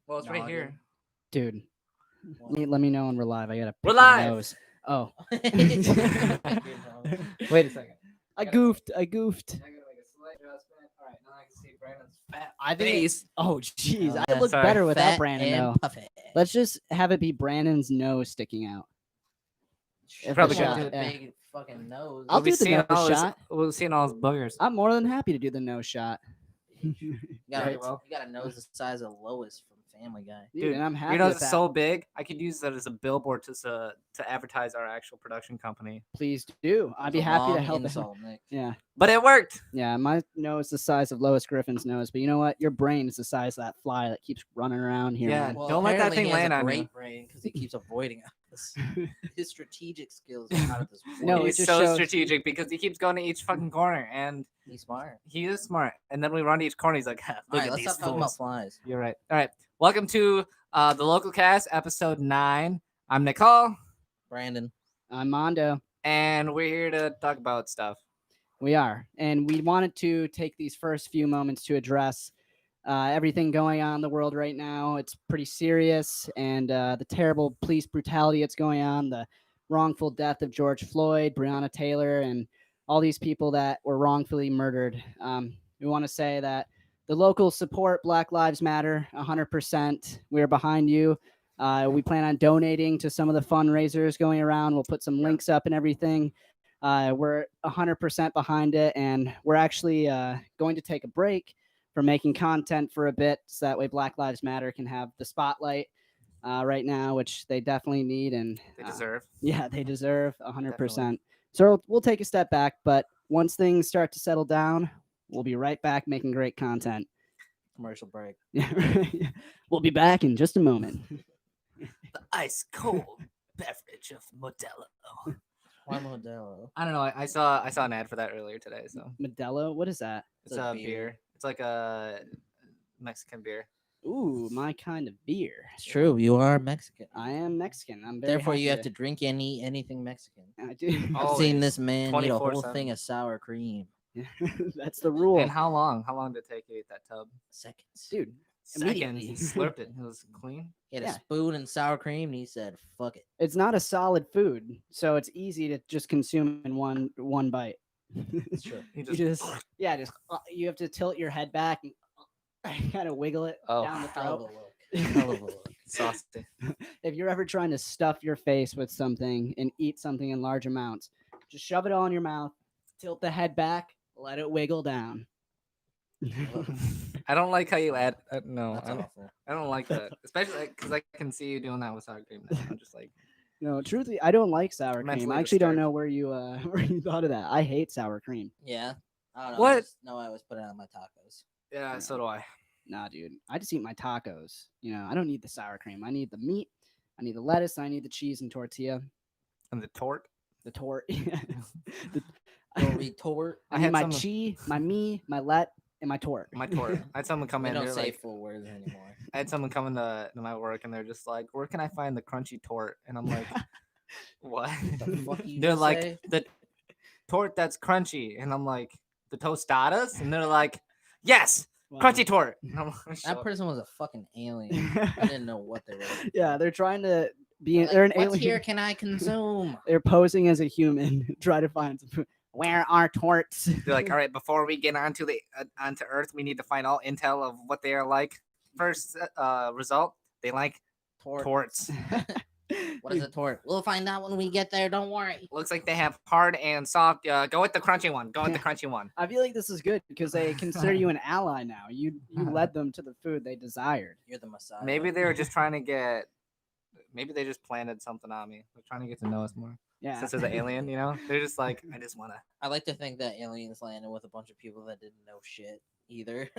Well, it's right here. Dude, let me know when we're live. I gotta We're pick my live. nose. Oh. Wait a second. I goofed. I gotta make a slight adjustment. All right, now I can see Brandon's fat I think face. Oh, jeez. Oh, I yeah. look Sorry. better without Fat Brandon, and though. puffy. Let's just have it be Brandon's nose sticking out. Sure, probably with should. a Yeah. big fucking nose. I'll do the seeing nose all his- shot. We'll see all his boogers. I'm more than happy to do the nose shot. You got, Very well. you got a nose the size of Lois from Family Guy. Dude, and I'm happy Your nose with is that. so big. I could use that as a billboard to advertise our actual production company. Please do. I'd be It's a happy to long help. insult, Nick. Yeah. But it worked. Yeah, my nose is the size of Lois Griffin's nose, but you know what? Your brain is the size of that fly that keeps running around here. Yeah. man. Well, Don't let that apparently thing he has land a on great you. brain because he keeps avoiding us. His strategic skills are out of this world. No, it He's just so shows- strategic because he keeps going to each fucking corner, and He's smart. he is smart. And then we run to each corner. He's like, All "Look right, at let's these stop talking about fools." flies. You're right. All right. Welcome to the LocalCast, episode 9. I'm Nicole, Brandon. I'm Mondo. and we're here to talk about stuff. We are. And we wanted to take these first few moments to address everything going on in the world right now. It's pretty serious, and the terrible police brutality that's going on, the wrongful death of George Floyd, Breonna Taylor, and all these people that were wrongfully murdered. We want to say that the local support Black Lives Matter 100%. We're behind you. We plan on donating to some of the fundraisers going around. We'll put some links up and everything. We're 100% behind it, and we're actually going to take a break from making content for a bit, so that way Black Lives Matter can have the spotlight right now, which they definitely need, and They deserve. yeah, they deserve 100%. Definitely. So we'll take a step back, but once things start to settle down, we'll be right back making great content. Commercial break. Yeah, we'll be back in just a moment. The ice cold beverage of Modelo. Why Modelo? I don't know. I saw an ad for that earlier today. So Modelo, what is that? it's a a beer. beer. It's like a Mexican beer. Ooh, my kind of beer. It's true. You are Mexican. I am Mexican. I'm very Therefore, you happy have to drink and eat anything Mexican. I do. I've Always. seen this man eat a whole 24/7. thing of sour cream. That's the rule, And how long? How long did it take you to eat that tub? Seconds. dude. Seconds. Immediately. He slurped it. It was clean. He had Yeah. a spoon and sour cream, and he said, "Fuck it." It's not a solid food, so it's easy to just consume in one bite. It's true. He You just you have to tilt your head back and kind of wiggle it Oh. down the Hell of a throat. look. Hell of a look. saucy. If you're ever trying to stuff your face with something and eat something in large amounts, just shove it all in your mouth, tilt the head back, let it wiggle down. I don't like how you add. No, That's awful. I don't like that, especially because I can see you doing that with sour cream. Now. I'm just like, No, truthfully, I don't like sour cream. Mentally I actually don't disturbed. know where you where you thought of that. I hate sour cream. Yeah. I don't know. What? No, I was putting it on my tacos. yeah, so do I. Nah, dude. I just eat my tacos. You know, I don't need the sour cream. I need the meat. I need the lettuce. I need the cheese and tortilla. And the tort. The tort. Little retort. I I need had my some- chi, my me, my let, and my tort. My tort. I had someone come We in. don't They're say like, full words anymore. I had someone come into my work, and they're just like, "Where can I find the crunchy tort?" And I'm like, "What?" The fuck you They're just like, say? "The tort that's crunchy," and I'm like, "The tostadas?" And they're like, "Yes, Wow. crunchy tort." And I'm like, That "Shut up." person was a fucking alien. I didn't know what they were. looking Yeah, for. they're trying to be. Like, They're an what alien. here can I consume? They're posing as a human, try to find some food. Where are torts? They're like, "All right, before we get onto onto Earth, we need to find all intel of what they are like." First result, they like Tort. torts. What is a tort? We'll find out when we get there. Don't worry. Looks like they have hard and soft. Go with the crunchy one. Go with the crunchy one. I feel like this is good because they consider you an ally now. You led them to the food they desired. You're the Messiah. Maybe they were just trying to get. Maybe they just planted something on me. They're trying to get to know us more. Yeah. Since there's an alien, you know, they're just like, I just wanna. I like to think that aliens landed with a bunch of people that didn't know shit either.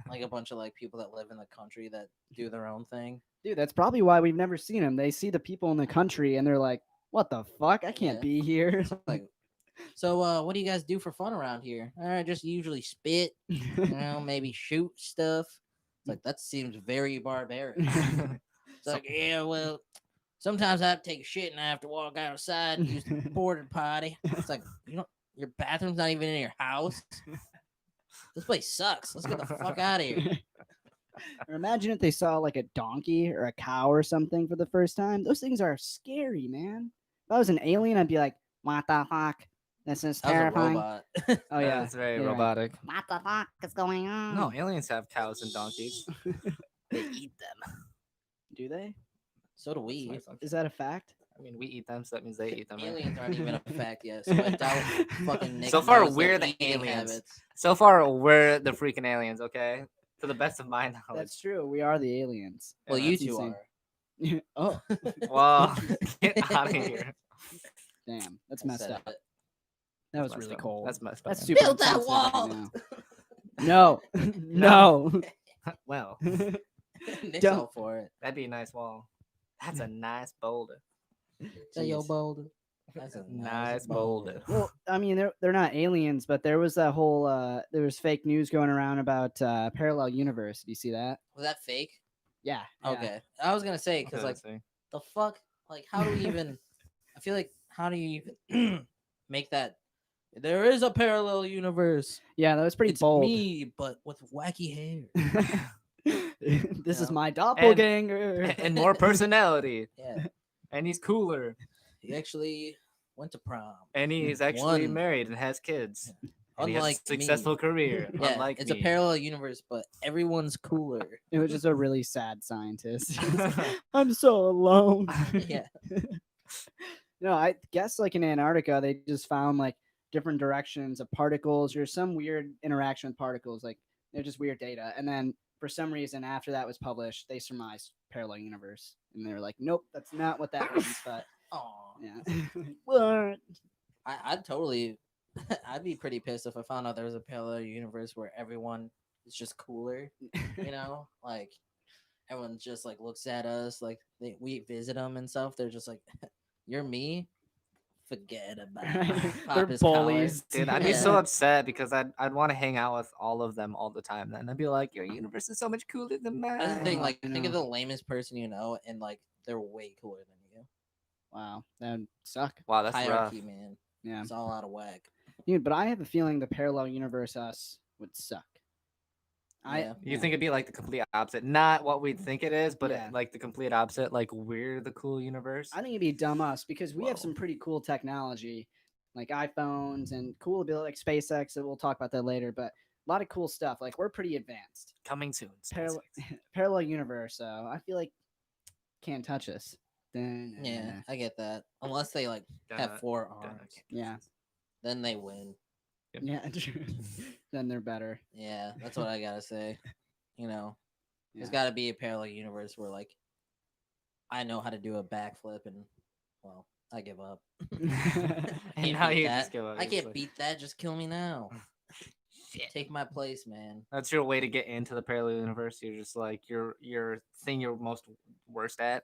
Like a bunch of like people that live in the country that do their own thing. Dude, that's probably why we've never seen them. They see the people in the country and they're like, "What the fuck? I can't Yeah. be here." Like, so what do you guys do for fun around here? Just usually spit, maybe shoot stuff. It's like that seems very barbaric. It's like, yeah, well, sometimes I have to take a shit and I have to walk outside and use the porta potty. It's like, your bathroom's not even in your house. This place sucks. Let's get the fuck out of here. Or imagine if they saw like a donkey or a cow or something for the first time. Those things are scary, man. If I was an alien, I'd be like, "What the fuck? This is That was a terrifying." robot. Oh yeah, That's very you're right. robotic. What the fuck is going on? No, aliens have cows and donkeys. They eat them. Do they? So do That's we. my assumption. Is that a fact? I mean, we eat them, so that means they eat them. Right? Aliens aren't even a fact yet, so I doubt fucking Nick So far, knows we're their the eating aliens. habits. So far, we're the freaking aliens. Okay, to the best of my knowledge. That's true. We are the aliens. Well, Yeah, you that's two insane. are. Oh, Well, get out of here. damn, that's I messed said up. it. That was That's really messed up. cold. That's messed up. That's man. super Build that insensitive right wall. now. No, no. Well, Nick's Don't- all for it. that'd be a nice wall. That's a nice boulder. Say yo Jeez. boulder. That's a Nice boulder. Well, I mean, they're not aliens, but there was that whole there was fake news going around about parallel universe. Did you see that? Was that fake? Yeah. Okay. I was gonna say because like the fuck, like how do we even? I feel like how do you even make that? There is a parallel universe. Yeah, that was pretty It's bold. me, but with wacky hair. This is Yeah. my doppelganger. and more personality. Yeah, And he's cooler. he actually went to prom. And he's actually One. married and has kids. And he has a Unlike successful me. career. Yeah, Unlike it's me. a parallel universe, but everyone's cooler. It was just a really sad scientist. I'm so alone. Yeah, No, I guess like in Antarctica, they just found like different directions of particles or some weird interaction with particles. Like they're just weird data. And then for some reason, after that was published, they surmised parallel universe, and they were like, "Nope, that's not what that means." But oh, yeah, what? I'd totally, I'd be pretty pissed if I found out there was a parallel universe where everyone is just cooler. You know, like everyone just like looks at us like we visit them and stuff. They're just like, "You're me." Forget about it. Right. Pop They're his collar. bullies. Dude, I'd be Yeah. so upset because I'd want to hang out with all of them all the time. Then I'd be like, your universe is so much cooler than mine. That's the thing. Oh, Like, I think of know. the lamest person you know, and like they're way cooler than you. Wow, that would suck. Wow, that's rough. Hierarchy, man. Yeah, It's all out of whack. dude. But I have a feeling the parallel universe us would suck. Yeah. You think it'd be like the complete opposite, not what we think it is, but Yeah. like the complete opposite. Like we're the cool universe. I think it'd be dumb us because we have Whoa. some pretty cool technology, like iPhones and cool ability like SpaceX. And we'll talk about that later. But a lot of cool stuff. Like we're pretty advanced. Coming soon. Parallel, SpaceX. parallel universe. So I feel like can't touch us. Yeah, I get that. Unless they like have Duh, 4 duh, arms, can't Yeah. touch then they win. Yeah. True. Then they're better. Yeah, that's what I gotta say. You know, there's Yeah. got to be a parallel universe where like I know how to do a backflip, and well, I give up. And Can't now beat you that. just give up. I You're just can't like, beat that. Just kill me now. Shit. Take my place, man. That's your way to get into the parallel universe. You're just like your thing you're most worst at.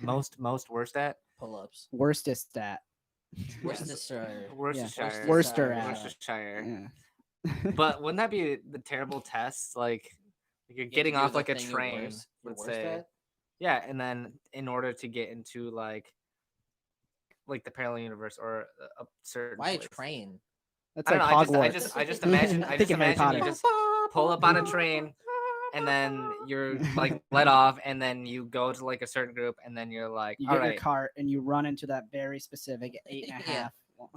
Most worst at. Pull ups. Worstest stat. Worcestershire. Worcestershire. Worcester at. Worcestershire. Yeah. But wouldn't that be the terrible test? Like you're You have to getting do off the like a thing you're train, worst- you're let's worst say. at? Yeah, and then in order to get into like the parallel universe or a certain Why a place. train? That's I like don't know. Hogwarts. I just imagine. I Think just of Harry imagine you Potter. just pull up on a train, and then you're like let off, and then you go to like a certain group, and then you're like, You all get your right, cart and you run into that very specific 8.5. Yeah.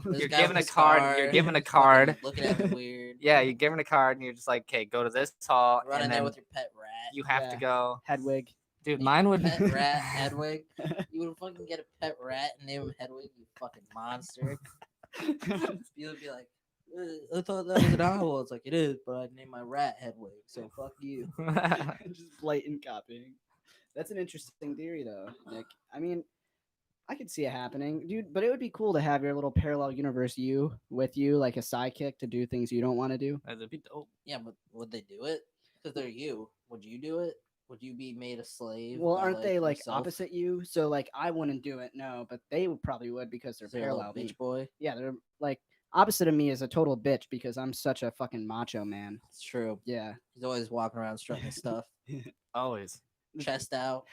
You're This guy given with a the card, scar, you're given a he's fucking card. Looking at me weird. yeah, you're given a card, and you're just like, okay, go to this hall, Run in and there then with your pet rat. you have to Yeah. go, Hedwig. dude. Name Mine your would. pet rat Hedwig. You would fucking get a pet rat and name him Hedwig. You fucking monster. You would be like, I thought that was an owl. It's like it is, but I named my rat Hedwig. So fuck you. Just blatant copying. That's an interesting theory, though, Nick. I mean, I could see it happening, dude. But it would be cool to have your little parallel universe you with you, like a sidekick, to do things you don't want to do. That'd be dope. Yeah, but would they do it? Because they're you. Would you do it? Would you be made a slave? Well, by, aren't they like yourself? opposite you? So like, I wouldn't do it, no, but they probably would because they're So you're a little parallel. bitch boy. Yeah, they're like opposite of me is a total bitch because I'm such a fucking macho man. It's true. Yeah, He's always walking around strutting stuff, Always. chest out.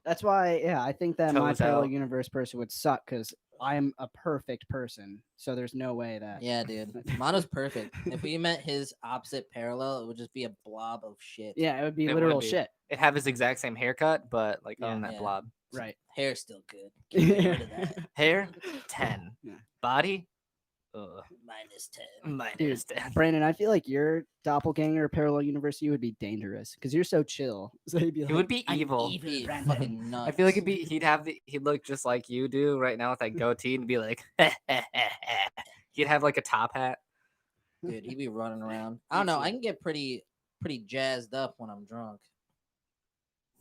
that's why. Yeah, I think that my Toes parallel out. universe person would suck because I'm a perfect person, so there's no way that. Yeah, dude. Mono's perfect. If we met his opposite parallel, it would just be a blob of shit. Yeah, it would be It would literal be. shit. It have his exact same haircut, but like other Yeah. than that Yeah. blob. Right. Hair's still good. Get rid of that. Hair 10. Yeah. Body -10. minus 10. Brandon, I feel like your doppelganger parallel universe, you would be dangerous because you're so chill. So you'd be like, He would be "I'm evil. He'd Brandon." fucking nuts. I feel like he'd look just like you do right now with that goatee and be like he'd have like a top hat. Dude, he'd be running around. I don't know. I can get pretty jazzed up when I'm drunk.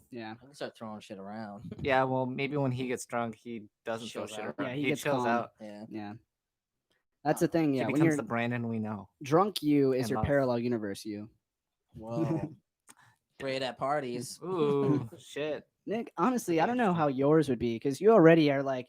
Yeah. I can start throwing shit around. Yeah, well maybe when he gets drunk he doesn't throw Chills shit out. around. Yeah, he he gets chills calm. out. Yeah. Yeah. That's the thing. He Yeah. When becomes you're the Brandon we know. drunk, you is and your love. parallel universe, you. Whoa. Great at parties. Ooh, shit. Nick, honestly, That'd I be don't know how interesting. yours would be because you already are like,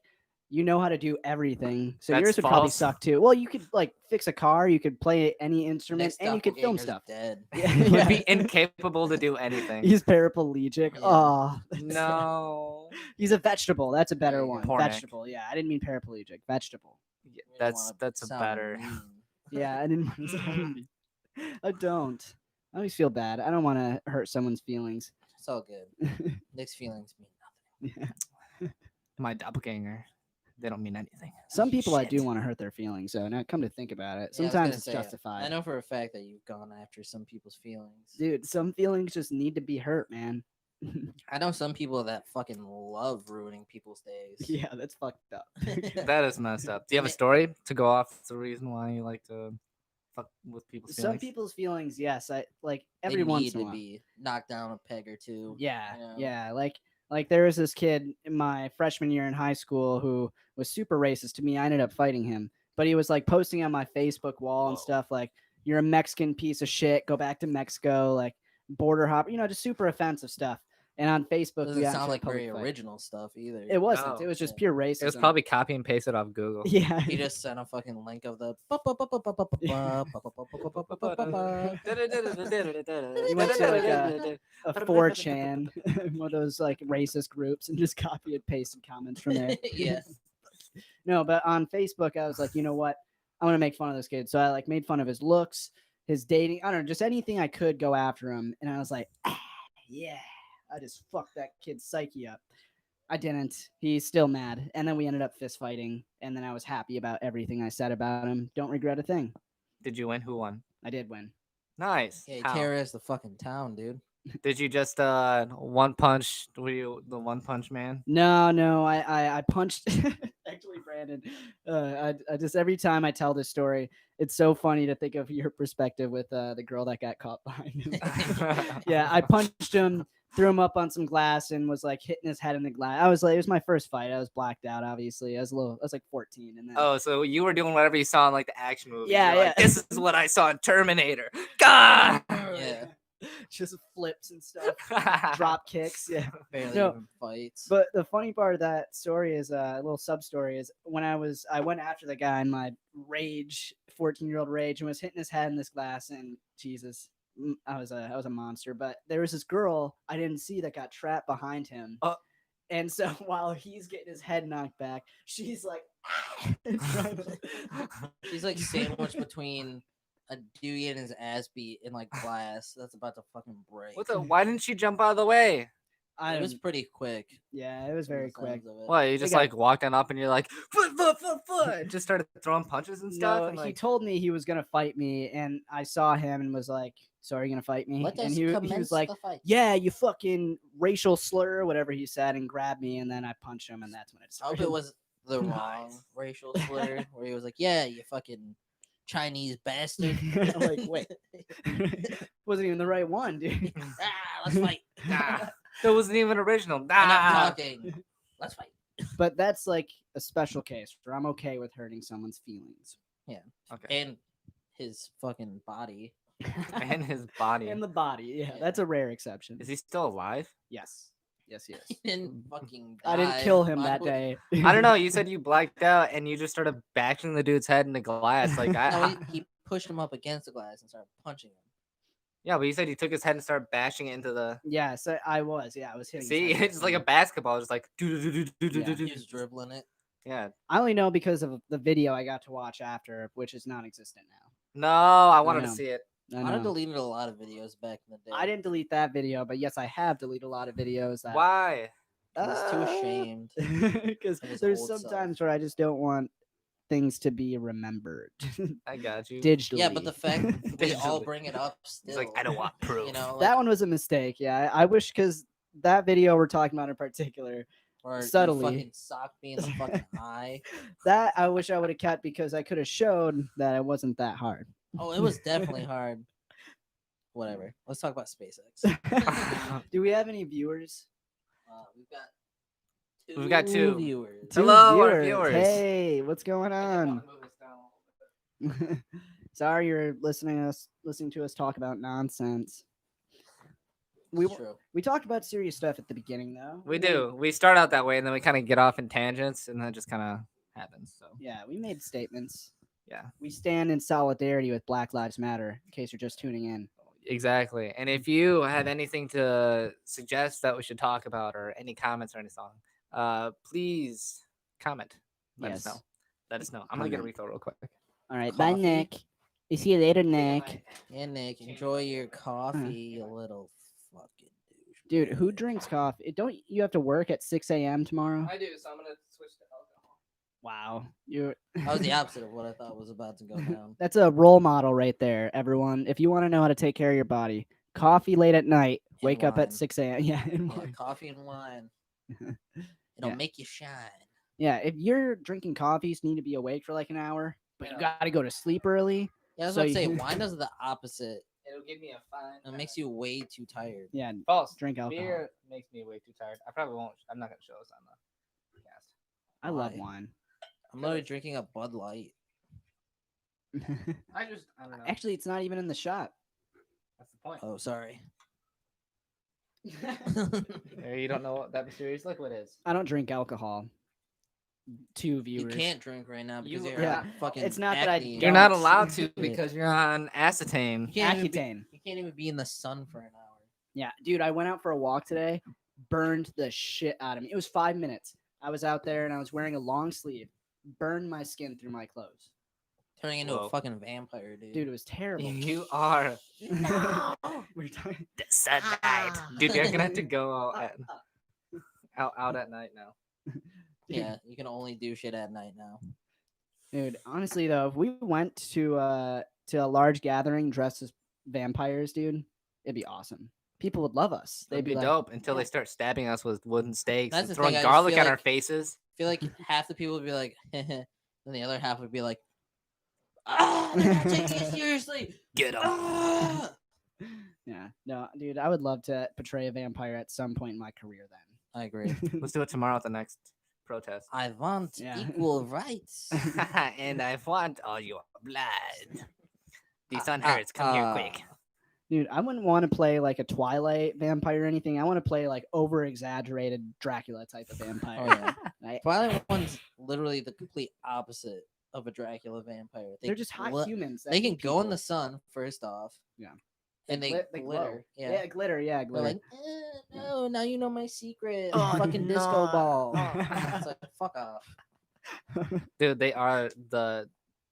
you know how to do everything. So That's yours would probably false. suck too. Well, you could like fix a car, you could play any instrument, Next and you could film doppelganger's stuff. Dead. Yeah, He would be yeah. incapable to do anything. He's paraplegic. Yeah. Oh, No. he's a vegetable. That's a better There you one. go. Pornic. Vegetable. Yeah, I didn't mean paraplegic. Vegetable. Yeah, You don't that's wanna a sound better. mean. Yeah, I didn't want to sound mean. I don't. I always feel bad. I don't want to hurt someone's feelings. It's all good. Nick's feelings mean nothing. Yeah. My doppelganger. They don't mean anything. Some people I do Shit. want to hurt their feelings. So now come to think about it, Yeah, I was sometimes gonna it's say, justified. I know for a fact that you've gone after some people's feelings. Dude, some feelings just need to be hurt, man. I know some people that fucking love ruining people's days. Yeah, that's fucked up. That is messed up. Do you have a story to go off the reason why you like to fuck with people's feelings? Some people's feelings, yes. I like They every once need in a to while. be knocked down a peg or two. Yeah, you know? yeah. Like there was this kid in my freshman year in high school who was super racist to me. I ended up fighting him, but he was like posting on my Facebook wall and Whoa. stuff like, "You're a Mexican piece of shit. Go back to Mexico." Like border hop, just super offensive stuff. And on Facebook, Doesn't we got sound into a like public very fight. original stuff either. It wasn't. No. It was just Yeah. pure racism. It was probably copy and pasted off Google. yeah. He just sent a fucking link of the. He went to like a 4chan, one of those like racist groups, and just copy and pasted comments from there. Yeah. No, but on Facebook, I was like, you know what? I want to make fun of this kid. So I like made fun of his looks, his dating. I don't know, just anything I could go after him. And I was like, yeah, I just fucked that kid's psyche up. I didn't. He's still mad. And then we ended up fist fighting. And then I was happy about everything I said about him. Don't regret a thing. Did you win? Who won? I did win. Nice. Yeah, he How? terrorized the fucking town, dude. Did you just one punch? Were you the one punch man? No, I punched. Actually, Brandon, I just every time I tell this story, it's so funny to think of your perspective with the girl that got caught behind him. Yeah, I punched him, threw him up on some glass, and was like hitting his head in the glass. I was like, it was my first fight. I was blacked out. Obviously, I was like 14, and then Oh, so you were doing whatever you saw in like the action movie. Yeah, Like, yeah. this is what I saw in Terminator. God. Yeah. just flips and stuff, drop kicks. Yeah. Barely No. even fights. But the funny part of that story is a little sub story is when I went after the guy in my rage, 14-year-old rage, and was hitting his head in this glass, and Jesus, I was a monster. But there was this girl I didn't see that got trapped behind him. And so while he's getting his head knocked back, she's like, She's like sandwiched between a dude getting his ass beat in like glass that's about to fucking break. What the? Why didn't she jump out of the way? It was pretty quick. Yeah, it was from the very quick. sounds of it. What? You just got- like walked on up and you're like foot, and just started throwing punches and stuff. No, and, he like, told me he was gonna fight me, and I saw him and was like, "So are you gonna fight me?" Let and us he commence was like, the fight. "Yeah, you fucking racial slur," or whatever he said, and grabbed me, and then I punched him, and that's when it I hope started. it was the Nice. wrong racial slur where he was like, "Yeah, you fucking Chinese bastard." I'm like, wait, wasn't even the right one, dude. Let's fight. nah, that wasn't even original. Enough Nah. talking. Let's fight. But that's like a special case where I'm okay with hurting someone's feelings Okay. And his fucking body. And his body. and the body. Yeah, Yeah. that's a rare exception. Is he still alive? Yes, yes, He yes. didn't fucking I didn't die. kill him Why that would- day. I don't know. You said you blacked out and you just started bashing the dude's head in the glass. Like No, I he pushed him up against the glass and started punching him. yeah, but you said he took his head and started bashing it into the. Yes, I was. Yeah, I was hitting. his See, head. it's like a basketball, just like He was dribbling it. Yeah. I only know because of the video I got to watch after, which is non-existent now. No, I I wanted to know. see it. I I know. deleted a lot of videos back in the day. I didn't delete that video, but yes, I have deleted a lot of videos. That Why? I was too ashamed. because of his there's old some self. times where I just don't want things to be remembered I got you. digitally. Yeah, but the fact we all Digitally. bring it up still. He's like, I don't want proof. You know, like, that one was a mistake. Yeah, I wish because that video we're talking about in particular, or subtly. you fucking socked me in the fucking eye. that I wish I would have kept because I could have showed that it wasn't that hard. Oh, it was definitely hard. Whatever. Let's talk about SpaceX. Do we have any viewers? We've got two. viewers. Two Hello, our viewers. Hey, what's going I on? wanna move this down a little bit. Sorry, you're listening to us talk about nonsense. It's true. We talked about serious stuff at the beginning, though. We do. We start out that way, and then we kind of get off in tangents, and then it just kind of happens. So Yeah, we made statements. yeah, We stand in solidarity with Black Lives Matter. In case you're just tuning in. exactly. And if you have anything to suggest that we should talk about, or any comments or any song, please comment. Let us Yes. know. Let us know. I'm gonna get a Comment. refill real quick. All right, bye, Coffee? Nick. We see you later, Nick. Yeah, Nick, enjoy your coffee, you little fucking douche. Dude, who drinks coffee? Don't you have to work at 6 a.m. tomorrow? I do, so I'm gonna switch to alcohol. Wow, you. That was the opposite of what I thought was about to go down. That's a role model right there, everyone. If you want to know how to take care of your body, coffee late at night, And wake up at wine. 6 a.m. Yeah, and Yeah, wine. coffee and wine. It'll Yeah. make you shine. Yeah, if you're drinking coffee, you need to be awake for like an hour, but you Yeah. got to go to sleep early. Yeah, I was So about to say, you- wine does the opposite. It'll give me a fine. It makes you way too tired. Yeah, false. drink alcohol. Beer makes me way too tired. I probably won't. I'm not gonna show this on the cast. I love Why? wine. I'm literally drinking a Bud Light. I don't know. Actually, it's not even in the shot. That's the point. Oh, sorry. You don't know what that mysterious liquid is. I don't drink alcohol. Two You viewers. can't drink right now because You- you're yeah, fucking. it's not that I acne. You're not Don't. allowed to Yeah. because you're on acetane. You can't, even be, Accutane. you can't even be in the sun for an hour. Yeah, dude, I went out for a walk today, burned the shit out of me. It was 5 minutes. I was out there and I was wearing a long sleeve, burned my skin through my clothes. Turning into Whoa. a fucking vampire, dude. Dude, it was terrible. You are We're talking. the sunlight. Dude, you're gonna have to go out at night now. Yeah, you can only do shit at night now. Dude, honestly though, if we went to a large gathering dressed as vampires, dude, it'd be awesome. People would love us. They'd be like, dope until yeah. they start stabbing us with wooden stakes That's and the throwing thing, I just garlic feel on our like- faces. I feel like half the people would be like, and the other half would be like, ah, they're not taking it seriously. Get them. Ah! Yeah, no, dude, I would love to portray a vampire at some point in my career. I agree. Let's do it tomorrow at the next protest. I want Yeah. equal rights. And I want all your blood. The sun hurts. Come here quick. Dude, I wouldn't want to play like a Twilight vampire or anything. I want to play like over exaggerated Dracula type of vampire. Oh yeah, Right? Twilight one's literally the complete opposite of a Dracula vampire. They're just hot glit- humans. that They can eat go in people. the sun first off. Yeah. and they They glitter. glow. Yeah. glitter. Yeah, They're glitter. like, no, now you know my secret. Oh, fucking disco no. ball. Oh. It's like, fuck off. Dude, they are the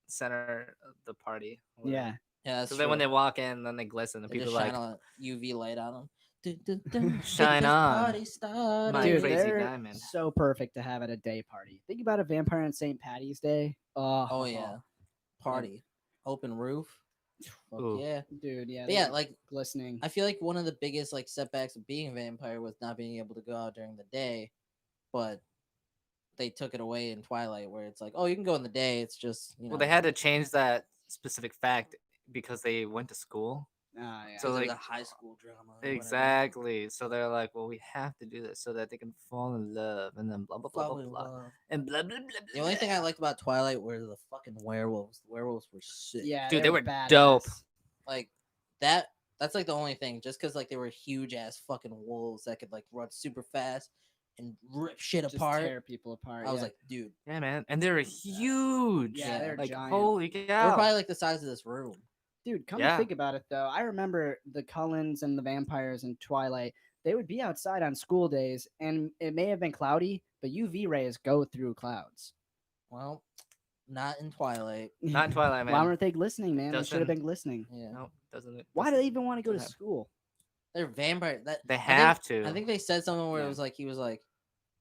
center of the party. yeah. Yeah, that's So true. then when they walk in, then they glisten, and They people just are like, shine a UV light on them. Dun, dun, dun, get Shine this on, party started. my Dude, crazy they're diamond. so perfect to have at a day party. Think about a vampire on St. Patty's Day. Oh yeah, party, open roof. Fuck Ooh. yeah. Dude, yeah. But yeah, they're like glistening. I feel like one of the biggest like setbacks of being a vampire was not being able to go out during the day, but they took it away in Twilight, where it's like, oh, you can go in the day. It's just Well, they had to change that specific fact because they went to school. Ah, yeah. So, so like- the high school drama. or whatever. Exactly. So they're like, well, we have to do this so that they can fall in love, and then blah blah blah Fall blah in blah, love. and blah blah blah. The only thing I liked about Twilight were the fucking werewolves. The werewolves were sick. Yeah, Dude, they were badass. dope. Like that. That's like the only thing. Just because like they were huge ass fucking wolves that could like run super fast and rip shit Just apart. tear people apart. I was yeah. like, dude, Yeah, man, and they're huge. Yeah, they're like giant. holy they were cow. probably like the size of this room. Dude, come Yeah. to think about it, though, I remember the Cullens and the vampires in Twilight. They would be outside on school days, and it may have been cloudy, but UV rays go through clouds. Well, not in Twilight. Not in Twilight, Why man. weren't they listening, man? They should have Doesn't- been listening. Yeah, No, doesn't it? Why do they even want to go to doesn't have- school? they're vampire. That They I have think, to. I think they said something where Yeah. it was like he was like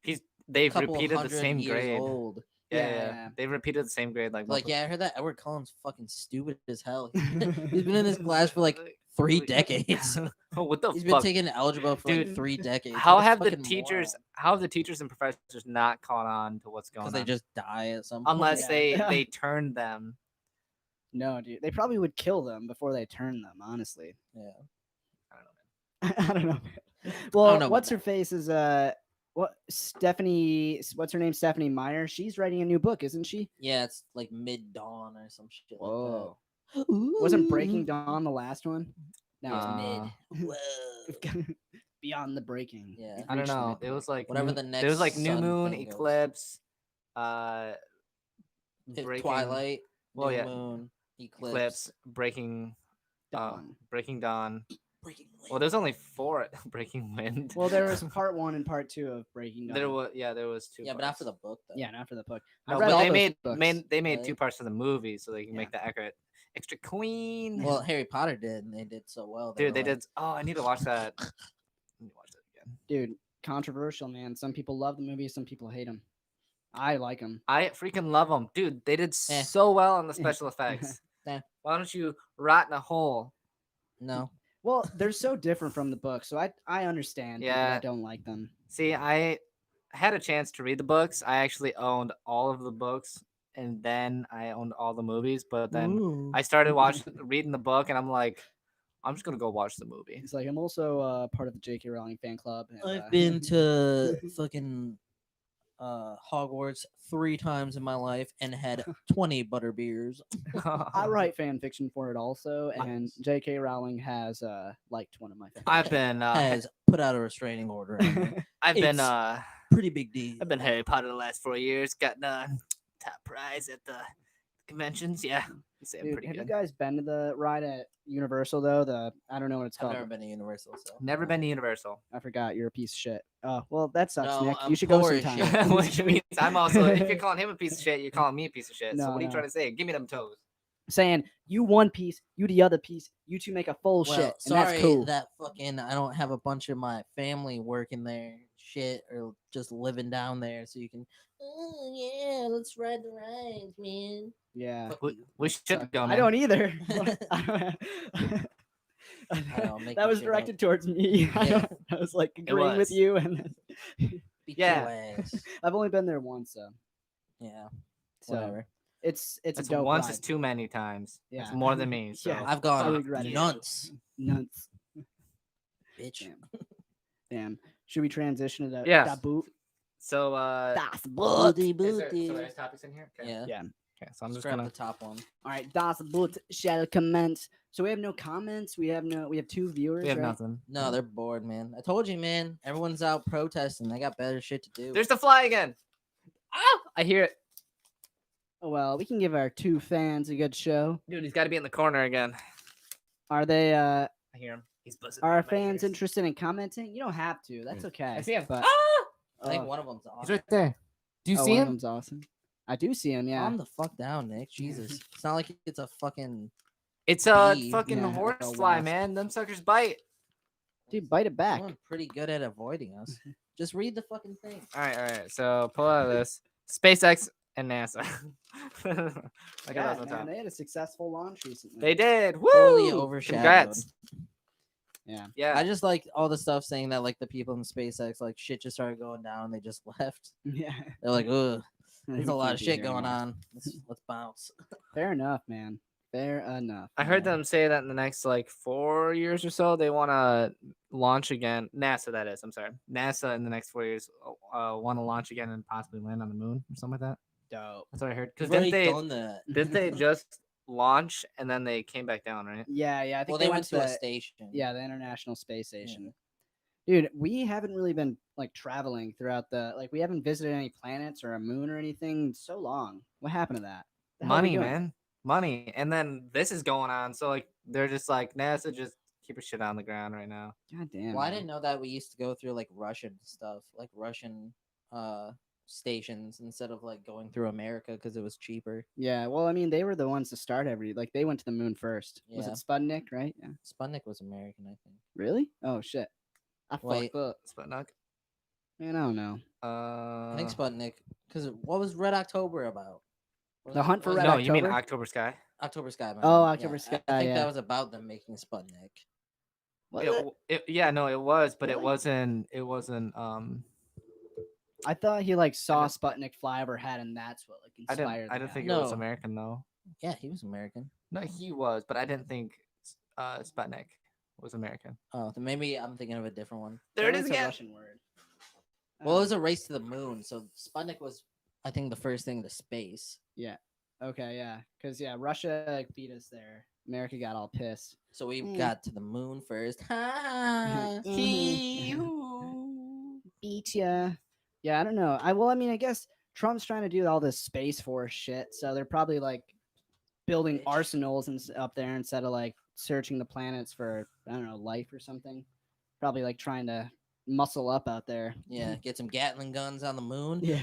a They've couple repeated the hundred same years grade. old. Yeah. They've repeated the same grade like. Like, yeah, I heard that Edward Cullen's fucking stupid as hell. He's been in this class for like 3 decades. Oh, what the He's been fuck? taking algebra for Dude, like 3 decades. How What a have the fucking teachers? moron. How have the teachers and professors not caught on to what's going Because on? they just die at some point. Unless Yeah. they turned them. No, dude. They probably would kill them before they turn them. Honestly, Yeah. I don't know, man. I don't know. Man. Well, know what's about her face is what Stephanie? What's her name? Stephanie Meyer. She's writing a new book, isn't she? Yeah, it's like mid dawn or some shit Whoa. like that. Wasn't Breaking Dawn the last one? Now it's mid. Whoa. mid. Beyond the breaking. Yeah. We've I don't reached the know. midpoint. It was like Whatever new- the There was next like new sun moon, thing goes. eclipse, Hit breaking Twilight, well, new yeah. moon, eclipse. eclipse, breaking Dawn. breaking dawn. Breaking Well, there's only 4 breaking wind. Well, there was part 1 and part 2 of Breaking Dawn. there was there was 2. Yeah, but parts. after the book, though. Yeah, not for the book. No, I read but all they those made, books. they made Really? 2 parts of the movie so they can Yeah. make the accurate extra queen. Well, Harry Potter did, and they did so well. dude, were they like, did. Oh, I need to watch that. I need to watch that again. Dude, controversial, man. Some people love the movie, some people hate them. I like them. I freaking love them, dude. They did Eh. so well on the special effects. Eh. Why don't you rot in a hole? No. Well, they're so different from the book, so I understand people Yeah. that don't like them. See, I had a chance to read the books. I actually owned all of the books, and then I owned all the movies. But then I started reading the book, and I'm like, I'm just gonna go watch the movie. It's like I'm also part of the J.K. Rowling fan club. And, I've been to fucking Hogwarts 3 times in my life and had 20 butter beers. I write fan fiction for it also, Nice. and J.K. Rowling has liked one of my fan. I've been Has put out a restraining order. on me. I've been It's- Pretty big deal. I've been Harry Potter the last 4 years. Gotten top prize at the conventions. Yeah, you say I'm Dude, pretty have you good. guys been to the ride at Universal though? I don't know what it's I've called. never been to Universal, so Never been to Universal. I forgot. You're a piece of shit. Oh well, that sucks, No, Nick. I'm You should go poor as sometime. shit. Which means I'm also. If you're calling him a piece of shit, you're calling me a piece of shit. so No, what are you no. trying to say? Give me them toes. Saying you one piece, you the other piece, you two make a full well, shit, and sorry that's cool. that fucking I don't have a bunch of my family working there, shit, or just living down there, so you can. Oh yeah, let's ride the rides, man. Yeah, Fuck We, you. we should go. I Man. don't either. know, make that me was shit up. directed towards me. Yeah. I was like agreeing with was. you, and Beat Yeah. your ass. I've only been there once, so Yeah, so whatever. it's It's a dope once ride. is too many times. Yeah. It's more than me. So Yeah. I've I gone regret it. nuts, Nuts. bitch. Damn. Damn. Should we transition to the Yes. da boot? So Das Booty, is there, booty. so there's topics in here. Okay. Yeah, Yeah. Okay. So I'm just just grab gonna. the top one. All right. Das Boot shall commence. So we have no comments. We have 2 viewers. We have right? nothing. No, they're bored, man. I told you, man. Everyone's out protesting. They got better shit to do. There's the fly again. Ah! I hear it, Oh, well, we can give our 2 fans a good show. dude. He's got to be in the corner again. Are they? I hear him. He's buzzing. Are in our my fans ears. interested in commenting? You don't have to. That's okay. I see him. But Ah! I think oh, one of them's He's awesome. right there. Do you oh, see one of him? them's awesome. I do see him. Yeah. Calm the fuck down, Nick. Jesus. It's not like it's a fucking. It's a Bee, fucking yeah, horse like a fly, wasp. man. Them suckers bite. Dude, bite it back. Doing pretty good at avoiding us. Just read the fucking thing. All right. So pull out of this. SpaceX and NASA. Look at Yeah, those on man, top. they had a successful launch recently. They did. Woo! Totally overshadowed. Congrats. Yeah. Yeah. I just like all the stuff saying that like the people in SpaceX like shit just started going down. They just left. Yeah. They're like, ugh, We there's a lot can't of be shit here going anymore. on. Let's bounce. Fair enough, man. Fair enough. I heard man. them say that in the next like 4 years or so, they want to launch again. NASA, that is. I'm sorry. NASA in the next 4 years want to launch again and possibly land on the moon or something like that. Dope. That's what I heard. Because We've didn't already they done that. didn't they just launch and then they came back down, right? Yeah, I think Well, they went to a the, station. yeah, the International Space Station. Dude, we haven't really been like traveling throughout we haven't visited any planets or a moon or anything in so long. What happened to that? The hell are we Money, doing? man. Money. And then this is going on. So like they're just like NASA just keep your shit on the ground right now. God damn. Well, I man. didn't know that we used to go through like Russian stuff, like Russian stations instead of like going through America because it was cheaper. Yeah, well, I mean, they were the ones to start like they went to the moon first. Was it Yeah. Sputnik, right? Yeah. Sputnik was American, I think. Really? Oh shit. I Wait. fucked up. Sputnik. Man, I don't know. I think Sputnik. Because what was Red October about? The Hunt for Red No, you mean October? October Sky? October Sky. my Oh, bad. October Sky, I think yeah. that was about them making Sputnik. Was It, it? w- it, yeah, no, it was, but Really? it wasn't. It wasn't. I thought he like saw didn't- Sputnik fly overhead, and that's what like I didn't. inspired. I the didn't guy. think it was No. American though. Yeah, he was American. No, he was, but I didn't think Sputnik was American. Oh, then maybe I'm thinking of a different one. There it That is was a again. Russian word. Well, it was a race to the moon, so Sputnik was, I think, the first thing to space. Okay, yeah, because Russia beat us there. America got all pissed. So we Mm. got to the moon first. Ha! Beat ya. Yeah, I don't know. I mean, I guess Trump's trying to do all this Space Force shit, so they're probably like building Bitch. arsenals up there instead of like searching the planets for I don't know life or something. Probably like trying to muscle up out there. Yeah, get some Gatling guns on the moon. Yeah.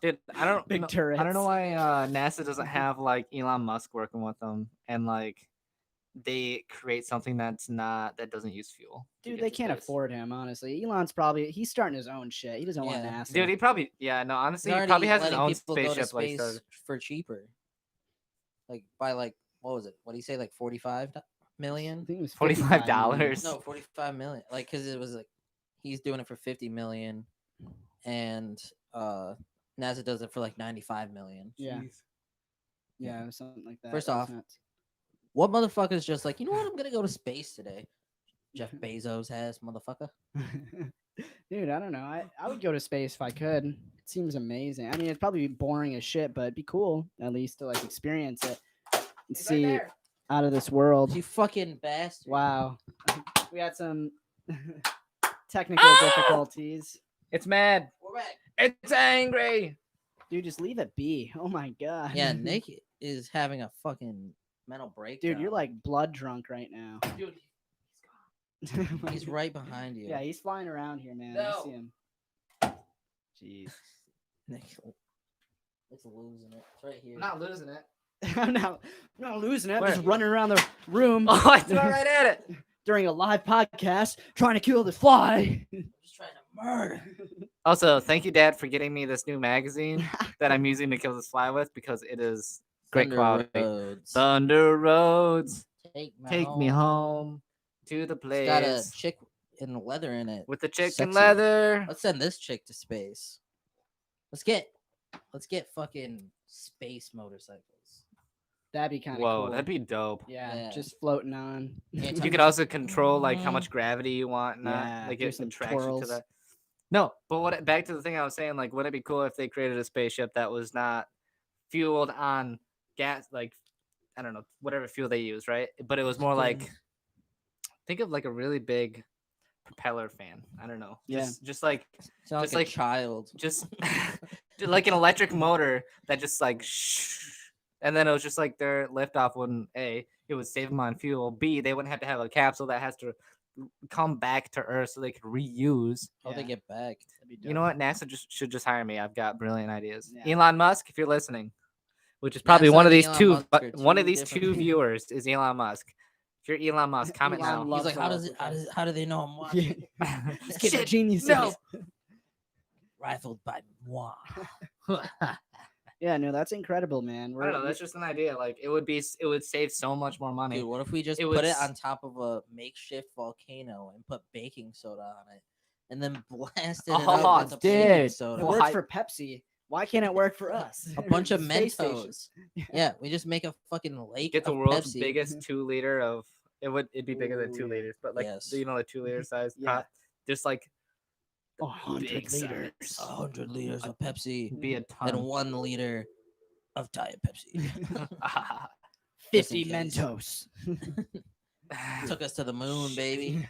Dude, I don't. Big know, turrets. I don't know why NASA doesn't have like Elon Musk working with them, and like they create something that doesn't use fuel. to Dude, get they to can't space. afford him, honestly. He's starting his own shit. He doesn't want Yeah. NASA. Dude, he probably honestly They're he probably already has his letting own people go to spaceship like space started. for cheaper. Like by like what was it? What did he say? Like 45 I million? think it was $45. $55 million. No, 45 million. Like because it was like he's doing it for 50 million, and NASA does it for like 95 million. Yeah. Yeah, it was something like that. First That was off, nuts. What motherfucker's just like, you know what? I'm gonna go to space today. Jeff Bezos has motherfucker. Dude, I don't know. I would go to space if I could. It seems amazing. I mean, it'd probably be boring as shit, but it'd be cool at least to like experience it and see out of this world. You fucking bastard. Wow. We had some technical difficulties. It's mad. We're back. It's angry. Dude, just leave it be. Oh my god. Yeah, Nick is having a fucking mental breakdown. Dude, you're like blood drunk right now. Dude, he's right behind you. Yeah, he's flying around here, man. I No. see him. Jeez. Nick, it's losing it. It's right here. I'm not losing it. I'm not losing it. I'm Where? just running around the room Oh, I threw right at it. during a live podcast trying to kill this fly. I'm just trying to murder. Also, thank you, Dad, for getting me this new magazine that I'm using to kill this fly with because it is great Thunder quality. Roads. Thunder Roads, Take take me home to the It's got a place chick in leather in it. with the chicken Sexy. leather. Let's send this chick to space. Let's get fucking space motorcycles. That'd be kind of Whoa, cool. that'd be dope. yeah, Yeah. just floating on. You could also control like how much gravity you want, and that. Yeah, Like do it some attracts you to twirls. that. No, but what? Back to the thing I was saying. Like, would it be cool if they created a spaceship that was not fueled on gas? Like, I don't know, whatever fuel they use, right? But it was more like, think of like a really big propeller fan. I don't know. Yeah. Just like Sound just like a like- child. just like an electric motor that just like and then it was just like their liftoff wouldn't it would save them on fuel. B, they wouldn't have to have a capsule that has to come back to Earth so they could reuse. How they Yeah. get back? That'd be You know what? NASA should just hire me. I've got brilliant ideas. Yeah. Elon Musk, if you're listening, which is probably NASA one of and these Elon two, Musk are one of two these different two people. viewers is Elon Musk. If you're Elon Musk, comment Elon now. loves He's like, the how do they know I'm watching? This kid's a Shit, genius. no. Rifled by moi. Yeah, no, that's incredible, man. I don't know. That's just an idea. Like it would save so much more money. Dude, what if we just It put it was- on top of a makeshift volcano and put baking soda on it, and then blasted it Oh, out with the baking dude. it soda? works Why- for Pepsi. Why can't it work for us? A bunch of Space station. Mentos. Yeah, we just make a fucking lake Get the of world's Pepsi. biggest 2 liter of it'd be bigger than Ooh, 2 yeah. liters, but like Yes. you know the 2 liter size Yeah. pot, just like 100 big liters. size. 100 liters of Pepsi Be a and ton. 1 liter of Diet Pepsi. 50 Just in case. Mentos. Took us to the moon, baby.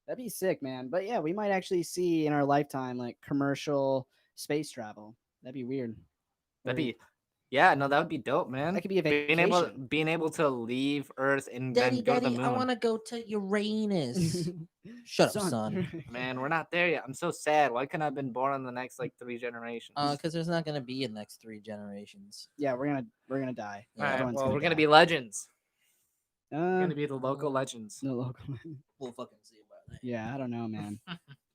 That'd be sick, man. But yeah, we might actually see in our lifetime like commercial space travel. That'd be weird. That'd be Yeah, no, that would be dope, man. That could be a Being able to leave Earth and Daddy, then go to the Daddy, I moon. want to go to Uranus. Shut up, son. Man, we're not there yet. I'm so sad. Why couldn't I have been born in the next like 3 generations? Because there's not gonna be a next 3 generations. Yeah, we're gonna die. All right, Everyone's well, we're gonna die. be legends. We're Uh, gonna be the local legends. the local. We'll fucking see about that. Yeah, I don't know, man.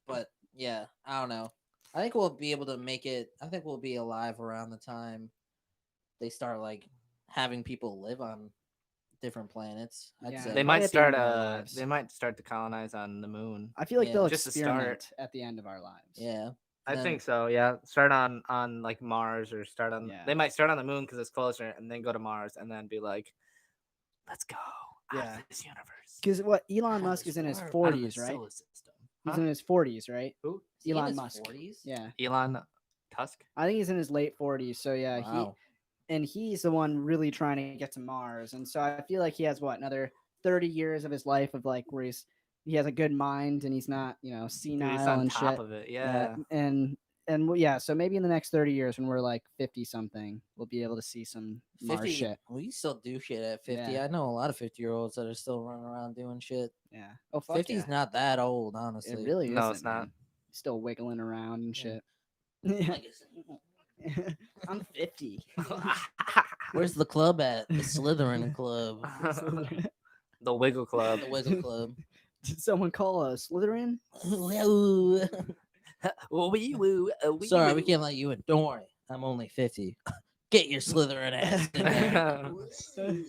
But yeah, I don't know. I think we'll be able to make it. I think we'll be alive around the time they start like having people live on different planets. I'd Yeah. say. They Right might at the end start. of our lives. They might start to colonize on the moon. I feel like Yeah, they'll just to experiment start. at the end of our lives. Yeah. I Then- think so. Yeah, start on like Mars or start on. Yeah. They might start on the moon because it's closer, and then go to Mars, and then be like, "Let's go out Yeah. of this universe." Because what Elon How Musk does is in his work? Out of the 40s, right? solar system. He's Huh? in his 40s, right? Who? Is he in Elon his Musk. 40s? Yeah, Elon Tusk. I think he's in his late 40s. So yeah, Wow. he's the one really trying to get to Mars, and so I feel like he has another 30 years of his life of like where he has a good mind and he's not Dude, he's senile on and top shit. of it. Yeah. Yeah, so maybe in the next 30 years when we're like 50 something, we'll be able to see some Mars 50. shit. Well, you still do shit at 50. Yeah. I know a lot of 50-year-olds that are still running around doing shit. Yeah. Oh fuck 50's yeah. not that old, It honestly. really No, isn't, it's not. man. Still wiggling around and Yeah. shit. Like I'm 50. Where's the club at? The Slytherin Club. The Wiggle Club. The Wiggle Club. Did someone call a Slytherin? Hello. Wee woo. Sorry, we can't let you in. Don't worry. I'm only 50. Get your Slytherin ass in there. Damn.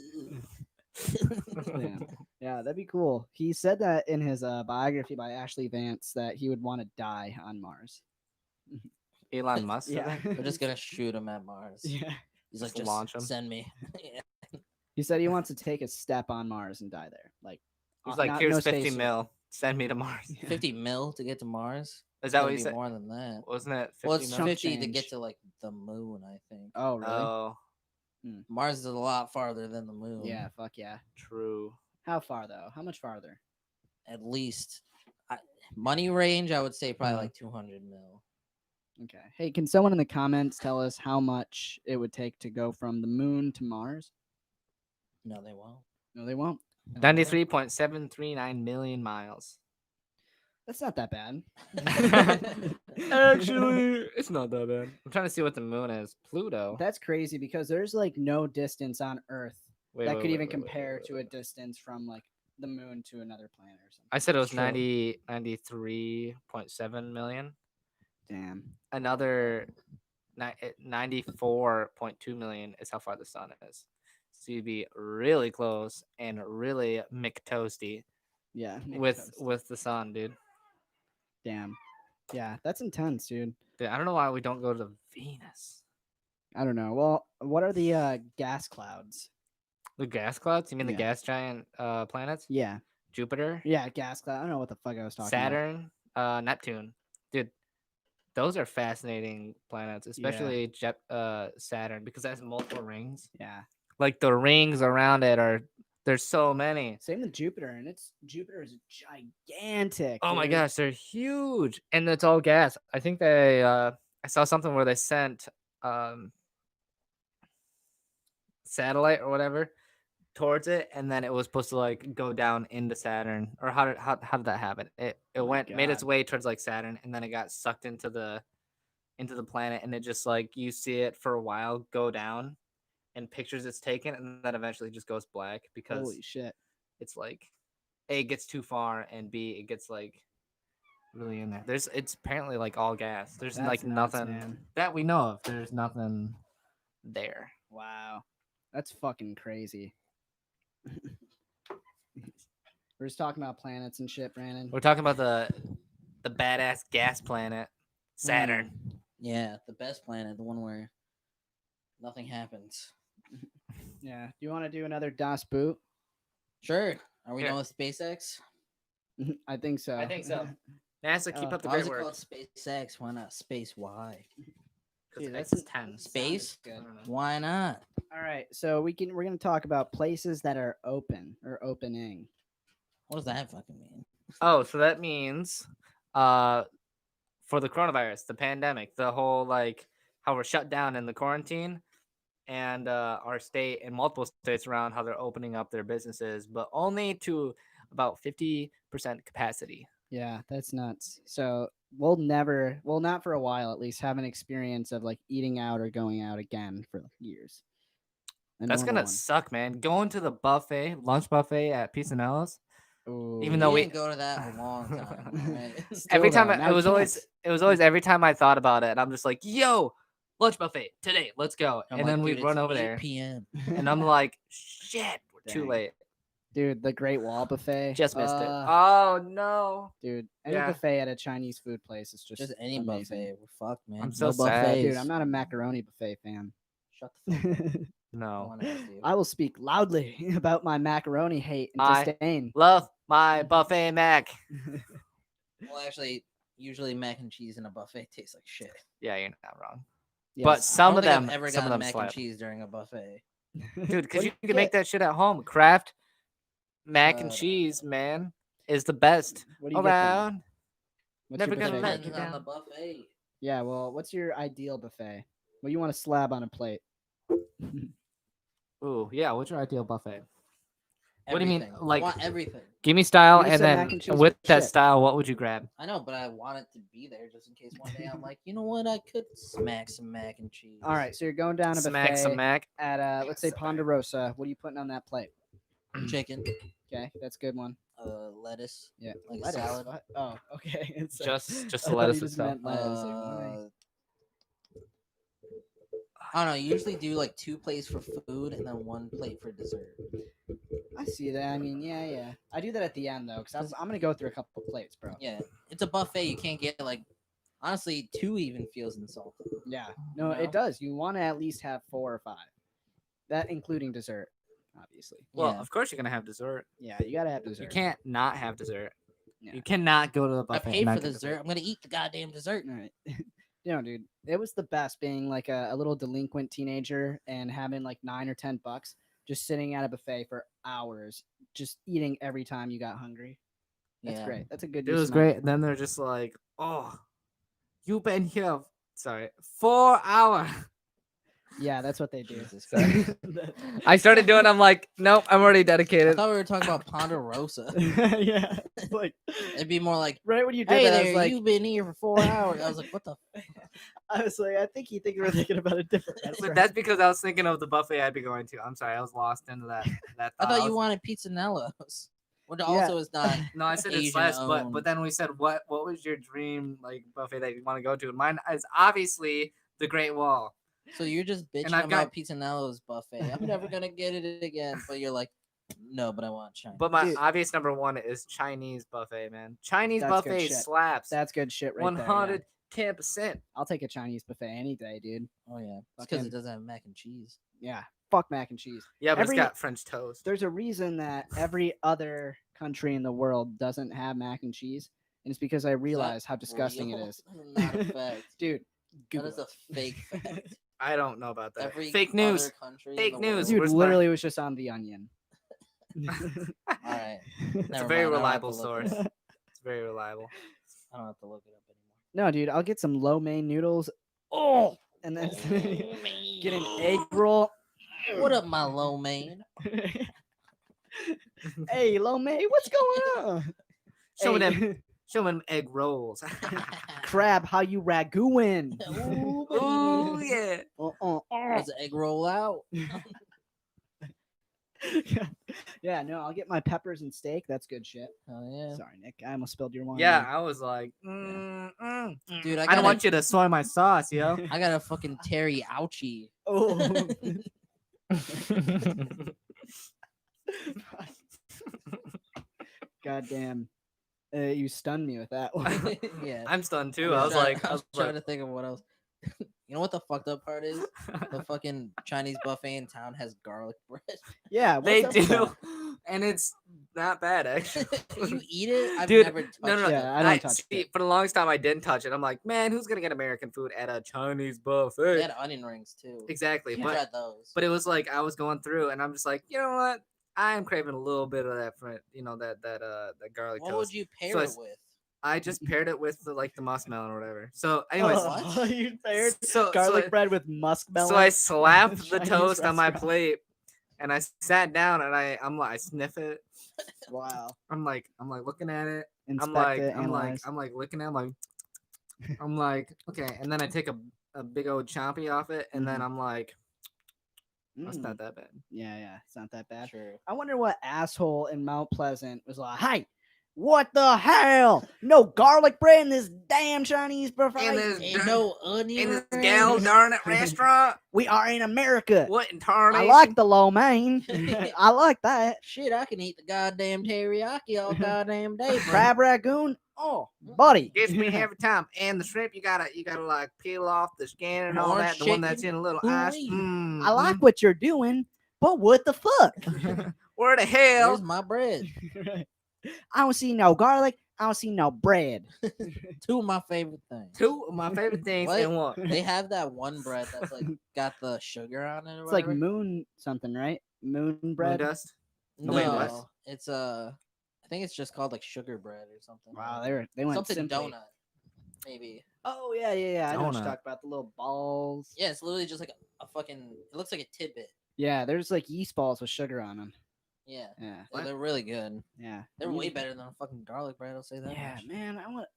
Yeah, that'd be cool. He said that in his biography by Ashley Vance that he would want to die on Mars. Elon Musk. Yeah. We're just gonna shoot him at Mars. Yeah. He's like, Just just launch him. send me. Yeah. He said he wants to take a step on Mars and die there. Like, He's like, not- here's no 50 spacesuit. mil. Send me to Mars. Yeah. 50 mil to get to Mars. Is that what Gotta he be said? more than that. Wasn't it 50 Well, it's mil? Chump 50 to change. get to like the moon, I think. Oh, really? Oh, Mars is a lot farther than the moon. Yeah, fuck yeah. true. How far though? How much farther? At least money range, I would say probably Mhm. like 200 mil. Okay. Hey, can someone in the comments tell us how much it would take to go from the moon to Mars? No, they won't. No, they won't. 93.739 million miles. That's not that bad. Actually, it's not that bad. I'm trying to see what the moon is. Pluto. That's crazy because there's like no distance on Earth Wait, that wait, could wait, even wait, compare wait, to a wait. distance from like the moon to another planet or something. I said it was True. 93.7 million. Damn. Another 94.2 million is how far the sun is. So you'd be really close and really McToasty Yeah. with the sun, dude. Damn. Yeah, that's intense, dude. Dude, I don't know why we don't go to Venus. I don't know. Well, what are the gas clouds? The gas clouds? You mean Yeah. the gas giant planets? Yeah. Jupiter, Yeah, gas cloud. I don't know what the fuck I was talking about. Saturn, Neptune. Dude, those are fascinating planets, especially Saturn because it has multiple rings. Yeah. Like the rings around it there's so many. Same with Jupiter, and Jupiter is gigantic. Oh my dude. gosh, they're huge, and it's all gas. I think they I saw something where they sent satellite or whatever towards it, and then it was supposed to like go down into Saturn. Or how did that happen? It Oh my made its God. way towards like Saturn, and then it got sucked into the planet, and it just like you see it for a while go down, and pictures it's taken, and then eventually just goes black because Holy shit. it's like A, it gets too far, and B, it gets like really in there. It's apparently like all gas. There's That's like nuts, nothing man. that we know of. There's nothing there. Wow. That's fucking crazy. We're just talking about planets and shit, Brandon. We're talking about the badass gas planet, Saturn. Yeah, the best planet, the one where nothing happens. Yeah. Do you want to do another Das Boot? Sure. Are we Here. done with SpaceX? I think so. I think so. NASA, keep up the Why is great it work. called SpaceX? Why not Space Y? Because Dude, X that's is 10. Space? Good. I don't know. Why not? All right. So we're gonna talk about places that are open or opening. What does that fucking mean? Oh, so that means for the coronavirus, the pandemic, the whole like how we're shut down in the quarantine, and our state and multiple states around how they're opening up their businesses, but only to about 50% capacity. Yeah, that's nuts. So we'll never, well, not for a while at least, have an experience of like eating out or going out again for like years. A That's normal gonna one. suck, man. Going to the buffet, lunch buffet at Pisanello's. Even Ooh. though We we didn't go to that in a long time. Right? Still every time though, now you can't. it was always every time I thought about it, and I'm just like, yo, lunch buffet today, let's go. I'm And like, then we dude, run it's over 8 there, p.m. and I'm like, shit, we're too Dang. late. Dude, the Great Wall buffet. Just missed it. Oh no. Dude, any Yeah. buffet at a Chinese food place is just any amazing. buffet. We're fucked, man. I'm so no sad. buffets. Dude, I'm not a macaroni buffet fan. Shut the fuck up. No No. one asked you. I will speak loudly about my macaroni hate and My- disdain. Love my buffet mac. Well, actually, usually mac and cheese in a buffet tastes like shit. Yeah, you're not wrong. Yes. But some I of don't think them, I've ever some of gotten them mac slap. and cheese during a buffet. Dude, because What you do you can make get? that shit at home. Kraft mac and Uh, cheese, man, is the best What do you get then? around. What's Never your gonna buffet let get? you Depends on down. the buffet. Yeah, well, what's your ideal buffet? What you want to slab on a plate? Ooh, yeah. What's your ideal buffet? What do you mean, Everything. like- I want everything. Give me style, You just and said then mac and cheese with was that shit. style, what would you grab? I know, but I want it to be there just in case one day I'm like, you know what, I could smack some mac and cheese. All right, so you're going down a Smack buffet some mac. at let's say Ponderosa. What are you putting on that plate? Chicken, Okay, that's a good one. lettuce, Yeah, like a lettuce. salad. What? Oh, okay. It's, Just I the thought you lettuce just itself. meant lettuce. Like, why? I don't know. You usually do like 2 plates for food and then 1 plate for dessert. I see that. I mean, yeah. I do that at the end though, because I'm gonna go through a couple plates, bro. Yeah, it's a buffet. You can't get like, honestly, 2 even feels insulting. Yeah. No, No? it does. You want to at least have 4 or 5. That including dessert, obviously. Well, Yeah. of course you're gonna have dessert. Yeah, you gotta have dessert. You can't not have dessert. Yeah. You cannot go to the I buffet. paid and not for the get dessert. I'm gonna eat the goddamn dessert. All right. Dude, it was the best being like a little delinquent teenager and having like $9 or $10, just sitting at a buffet for hours, just eating every time you got hungry. That's Yeah. great. That's a good. It use was of money. great. And then they're just like, oh, you've been here. Sorry, 4 hours. Yeah, that's what they do. Jesus Sorry. Christ. I started doing. I'm like, nope, I'm already I dedicated. thought we were talking about Ponderosa. Yeah, like It'd be more like, right when you did hey that, I there, was like, you've been here for 4 hours. I was like, what the? I think you think we're thinking about a different But restaurant. that's because I was thinking of the buffet I'd be going to. I'm sorry, I was lost into that. I thought you was- wanted Pizzanello's, which Yeah. also is not. No, I said it's Asian less, but owned. then we said what was your dream like buffet that you want to go to? And mine is obviously the Great Wall. So you're just bitching I've about Pizzanello's buffet. I'm never gonna get it again. But you're like, no, but I want China. But my Dude. obvious number one is Chinese buffet, man. Chinese That's good buffet shit. slaps. That's good shit right there. Yeah. 110%. I'll take a Chinese buffet any day, dude. Oh yeah, it's because Fucking- it doesn't have mac and cheese. Yeah, fuck mac and cheese. Yeah, but Every- it's got French toast. There's a reason that every other country in the world doesn't have mac and cheese, and it's because I realize how disgusting it Real? is. That is not a fact. Dude, That Google is a it. fake fact. I don't know about that. Every Fake news. other country in Fake the news. world- Dude, Where's my- literally was just on The Onion. All right, It's never a very mind, I don't have reliable to look it source. up. It's very reliable. I don't have to look it up anymore. No, dude, I'll get some lo mein noodles. Oh, and then get an egg roll. What up, my low man? Hey, lo mein, what's going on? Show me Hey, them. Show me them egg rolls. crab, how you ragooing? Ooh, Oh baby. yeah. Does the egg roll out? Yeah, no, I'll get my peppers and steak. That's good shit. Oh yeah, Sorry, Nick. I almost spilled your wine. Yeah, there. I was like, dude. I don't want you to soy my sauce, yo. I got a fucking Terry ouchie. Oh. God damn. You stunned me with that one. Yeah, I'm stunned too. I'm I was trying- like, I I'm was trying like, to think of what else. You know what the fucked up part is? The fucking Chinese buffet in town has garlic bread. Yeah, they what's up with do, that? and it's not bad actually. You eat it? I've Dude, never touched no. it. Yeah, I don't touch see, it. for the longest time, I didn't touch it. I'm like, man, who's gonna get American food at a Chinese buffet? They had onion rings too. Exactly, I but tried those. it was like I was going through, and I'm just like, you know what? I am craving a little bit of that, that garlic What toast. would you pair So it it's- with? I just paired it with the muskmelon or whatever. So, anyways, what? You paired so garlic so, bread with muskmelon. so I slapped the Chinese toast on my restaurant. plate, and I sat down, and I'm like, I sniff it. Wow. I'm like looking at it. Inspect it, analyze. I'm like looking at it. I'm like, okay, and then I take a big old chompy off it, and then I'm like, that's not that bad. Yeah, it's not that bad. Sure. I wonder what asshole in Mount Pleasant was like, hey, what the hell? No garlic bread in this damn Chinese buffet. And this Ain't no onion. in this rings. gal darn it restaurant. We are in America. What in I tarnation? like the lo mein. I like that. Shit, I can eat the goddamn teriyaki all goddamn day. bro. Crab ragoon. Oh, buddy. Gets me every time. And the shrimp, you gotta like peel off the skin and all Orange that. The one that's chicken. in a little Ooh-wee. ice. I like what you're doing, but what the fuck? Where the hell? Where's my bread? I don't see no garlic. I don't see no bread. Two of my favorite things. Two of my favorite things What? and one. They have that one bread that's like got the sugar on it. Or It's like whatever. moon something, right? Moon Moon bread. dust. No, wait, what? it's I think it's just called like sugar bread or something. Wow, they went something simply. donut, maybe. Oh yeah. I know what you're Donut. talking about. The little balls. Yeah, it's literally just like a fucking. It looks like a tidbit. Yeah, there's like yeast balls with sugar on them. Yeah, Yeah. so they're really good. Yeah. They're You way need- better than a fucking garlic bread. I'll say that. Yeah, much. man. I want.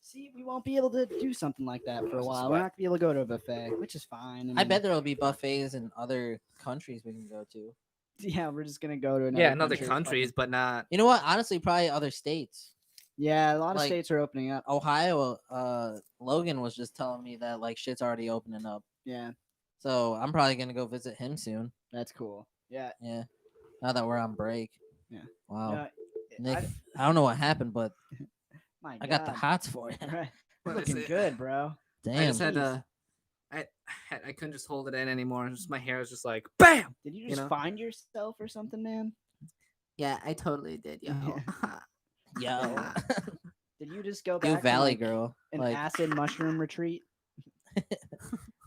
See, we won't be able to do something like that for a This is while. why- We're not gonna be able to go to a buffet, which is fine. I mean, bet there'll be buffets in other countries we can go to. Yeah, we're just gonna go to another. Yeah, in other country. countries, but not. You know what? Honestly, probably other states. Yeah, a lot of Like- states are opening up. Ohio, Logan was just telling me that like shit's already opening up. Yeah, So I'm probably gonna go visit him soon. that's cool. Yeah. Yeah. Now that we're on break. Yeah. Wow. Yeah, Nick, I don't know what happened, but my I got the God. hots for you. Right. What You're is looking it? good, bro. Damn. I just had to. I couldn't just hold it in anymore. Just my hair was just like bam. Did you You just know? find yourself or something, man? Yeah, I totally did, yo. Yo. Did you just go Do back Valley to, like, Girl. an Like acid mushroom retreat?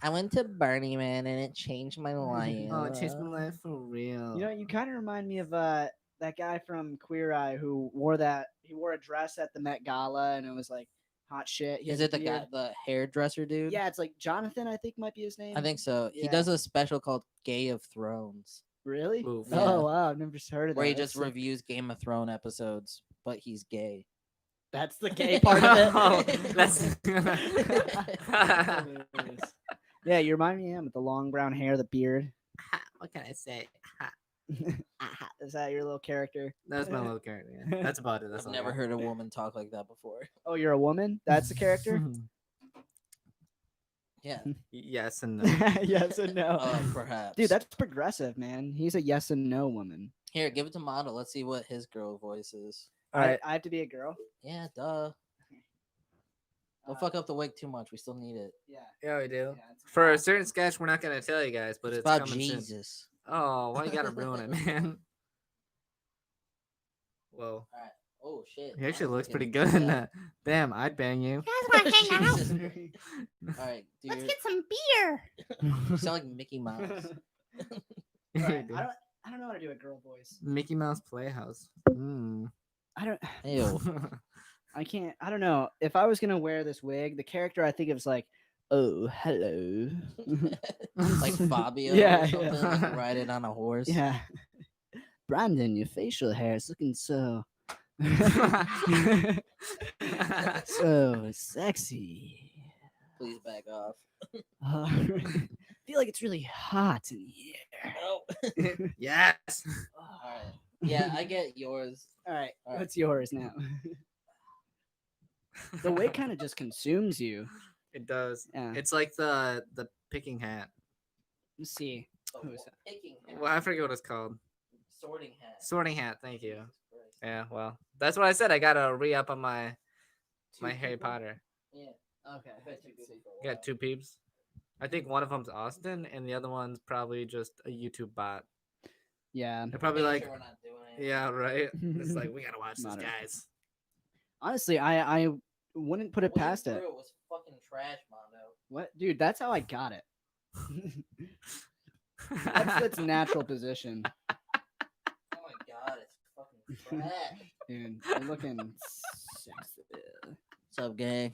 I went to Burning Man and it changed my life. Oh, it changed my life for real. You know, you kind of remind me of that guy from Queer Eye who wore a dress at the Met Gala and it was like hot shit. He Is has a it the guy, beard. the hairdresser dude? Yeah, it's like Jonathan, I think might be his name. I think so. He Yeah. does a special called Gay of Thrones, Really? Oof. Yeah. Oh wow, I've never heard of that. where he That's just sick. reviews Game of Thrones episodes, but he's gay. That's the gay part of it. Oh, that's. Yeah, you remind me of him with the long brown hair, the beard. What can I say? Is that your little character? That's my little character. Yeah. That's about it. That's I've all I never got. heard a woman talk like that before. Oh, you're a woman? That's the character? Yeah, Yes and no. Yes and no. perhaps. Dude, that's progressive, man. He's a yes and no woman. Here, give it to Mondo. Let's see what his girl voice is. All right. I have to be a girl. Yeah, duh. Don't fuck up the wig too much. We still need it. Yeah. Yeah, we do. Yeah, it's For a certain sketch, we're not gonna tell you guys, but It's it's about coming soon. Jesus. Oh, why you gotta ruin it, man? Whoa, Oh shit. he actually Mondo's looks pretty getting good in yeah. that. Damn, I'd bang you. guys want to hang out? Jesus. All right, dude. Let's get some beer. You sound like Mickey Mouse. Alright, I don't know how to do a girl voice. Mickey Mouse Playhouse. Mm. I don't Ew. I can't I don't know. If I was gonna wear this wig, the character I think of is like, oh, hello. Like Fabio. Yeah, or something, yeah. Like riding on a horse. Yeah. Brandon, your facial hair is looking so so sexy. Please back off. I feel like it's really hot in here. Oh. Yes. All right. Yeah, I get yours. All right, All right. what's yours now? The wig kind of just consumes you. It does. Yeah. It's like the picking hat. Let's see. Who is that? Picking hat. Well, I forget what it's called. Sorting hat. Sorting hat. Thank you. Jesus Christ. Yeah. Well, that's what I said. I gotta re up on my Two Harry people? Potter. Yeah. Okay. I've had two people for a Got while. two peeps. I think one of them's Austin, and the other one's probably just a YouTube bot. Yeah. They're probably Make like, sure we're not doing anything. yeah, right. It's like we gotta watch this, Moderate. guys. Honestly, I wouldn't put it What you past it. threw was fucking trash, Mondo. What, dude? That's how I got it. That's its natural position, Oh my god, it's fucking trash. dude. You're looking Sexy. What's up, gang?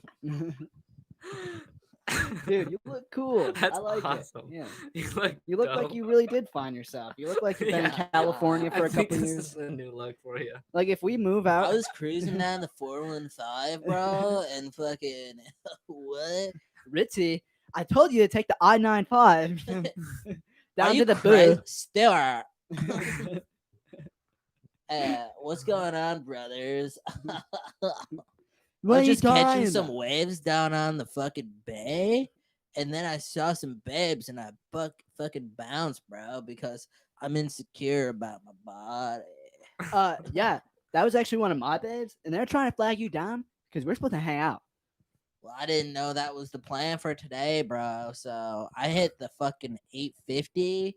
Dude, you look cool. That's I like awesome. it. Yeah. You look like dope. you really did find yourself. You look like you've been in Yeah. California for I a think couple this years. is a new look for you. Like if we move I out, was cruising down the 415, bro, and fucking what? Ritzy, I told you to take the I-95 Are down you to the crazy? booth. Still, what's going on, brothers? I What are was you just catching talking some about? waves down on the fucking bay, and then I saw some babes, and I fucking bounced, bro, because I'm insecure about my body. Yeah, that was actually one of my babes, and they're trying to flag you down because we're supposed to hang out. Well, I didn't know that was the plan for today, bro. So I hit the fucking 850